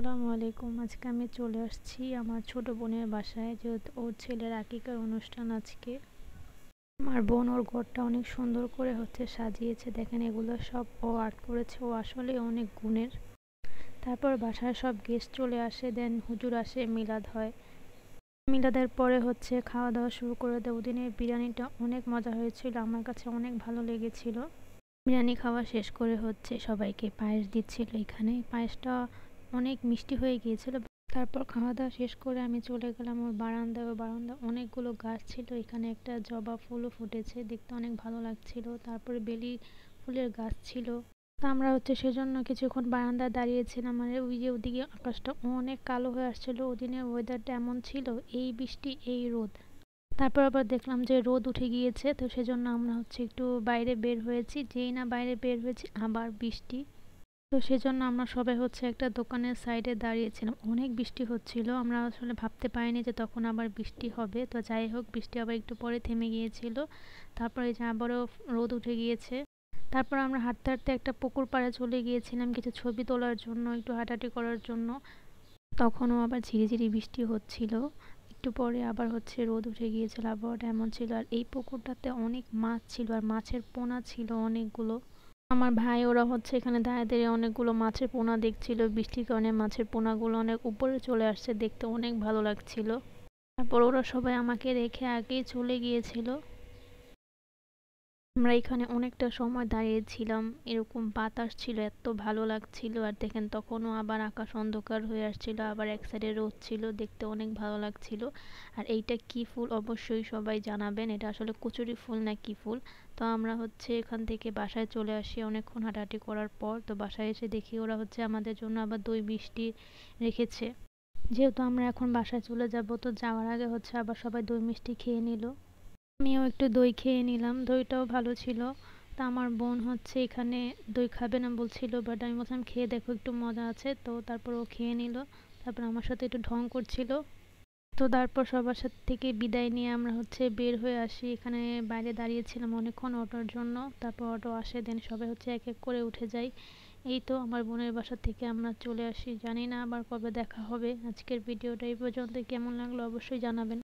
আসসালামু আলাইকুম। আজকে আমি চলে আসছি আমার ছোট বোনের বাসায়, যেহেতু ওর ছেলের আকিকার অনুষ্ঠান আজকে। আমার বোন ওর ঘরটা অনেক সুন্দর করে সাজিয়েছে। দেখেন, এগুলো সব ও আর্ট করেছে। ও আসলে অনেক গুণের। তারপর বাসায় সব গেস্ট চলে আসে, দেন হুজুর আসে, মিলাদ হয়। মিলাদের পরে খাওয়া দাওয়া শুরু করে দেয়। ওদিনের বিরিয়ানিটা অনেক মজা হয়েছিল, আমার কাছে অনেক ভালো লেগেছিল। বিরিয়ানি খাওয়া শেষ করে সবাইকে পায়েস দিচ্ছিল। এখানে পায়েসটা অনেক মিষ্টি হয়ে গিয়েছিল। তারপর খাওয়া দাওয়া শেষ করে আমি চলে গেলাম ওর বারান্দায়। ওর বারান্দায় অনেকগুলো গাছ ছিল। এখানে একটা জবা ফুলও ফুটেছে, দেখতে অনেক ভালো লাগছিল। তারপরে বেলি ফুলের গাছ ছিল। তা আমরা সেজন্য কিছুক্ষণ বারান্দায় দাঁড়িয়েছিলাম। মানে ওই যে ওদিকে আকাশটা অনেক কালো হয়ে আসছিল। ওদিনের ওয়েদারটা এমন ছিল, এই বৃষ্টি এই রোদ। তারপর আবার দেখলাম যে রোদ উঠে গিয়েছে, তো সেজন্য আমরা একটু বাইরে বের হয়েছি। যেই না বাইরে বের হয়েছি আবার বৃষ্টি। তো সেজন্য আমরা সবাই একটা দোকানের সাইডে দাঁড়িয়েছিলাম। অনেক বৃষ্টি হচ্ছিল, আমরা আসলে ভাবতে পারিনি যে তখন আবার বৃষ্টি হবে। তো যাই হোক, বৃষ্টি আবার একটু পরে থেমে গিয়েছিল। তারপরে এই যে আবারও রোদ উঠে গিয়েছে। তারপর আমরা হাঁটতে হাঁটতে একটা পুকুর পাড়ে চলে গিয়েছিলাম কিছু ছবি তোলার জন্য, একটু হাঁটাহাঁটি করার জন্য। তখনও আবার ঝিরিঝিরি বৃষ্টি হচ্ছিল। একটু পরে আবার রোদ উঠে গিয়েছিল, আবহাওয়াটা এমন ছিল। আর এই পুকুরটাতে অনেক মাছ ছিল, আর মাছের পোনা ছিল অনেকগুলো। আমার ভাই ওরা এখানে দাঁড়িয়ে দাঁড়িয়ে অনেকগুলো মাছের পোনা দেখছিল। বৃষ্টির কারণে মাছের পোনাগুলো অনেক উপরে চলে আসছে, দেখতে অনেক ভালো লাগছিল। তারপর ওরা সবাই আমাকে রেখে আগেই চলে গিয়েছিল। আমরা এখানে অনেকটা সময় দাঁড়িয়েছিলাম, এরকম বাতাস ছিল, এত ভালো লাগছিল। আর দেখেন, তখনও আবার আকাশ অন্ধকার হয়ে আসছিল, আবার এক সাইডে রোদ ছিল, দেখতে অনেক ভালো লাগছিল। আর এইটা কি ফুল অবশ্যই সবাই জানাবেন, এটা আসলে কচুরি ফুল না কি ফুল। তো আমরা এখান থেকে বাসায় চলে আসি অনেকক্ষণ হাঁটাহাঁটি করার পর। তো বাসায় এসে দেখি ওরা আমাদের জন্য আবার দই মিষ্টি রেখেছে। যেহেতু আমরা এখন বাসায় চলে যাব, তো যাওয়ার আগে আবার সবাই দই মিষ্টি খেয়ে নিল। আমিও একটু দই খেয়ে নিলাম, দইটাও ভালো ছিল। তা আমার বোন এখানে দই খাবে না বলছিল, বাট আমি বললাম খেয়ে দেখো, একটু মজা আছে। তো তারপর ও খেয়ে নিল। তারপর আমার সাথে একটু ঢং করছিল। তো তারপর সবার সাথে থেকে বিদায় নিয়ে আমরা বের হয়ে আসি। এখানে বাইরে দাঁড়িয়েছিলাম অনেকক্ষণ অটোর জন্য। তারপর অটো আসে, দেন সবাই এক এক করে উঠে যাই। এই তো আমার বোনের বাসা থেকে আমরা চলে আসি। জানি না আবার কবে দেখা হবে। আজকের ভিডিওটা এই পর্যন্ত। কেমন লাগলো অবশ্যই জানাবেন।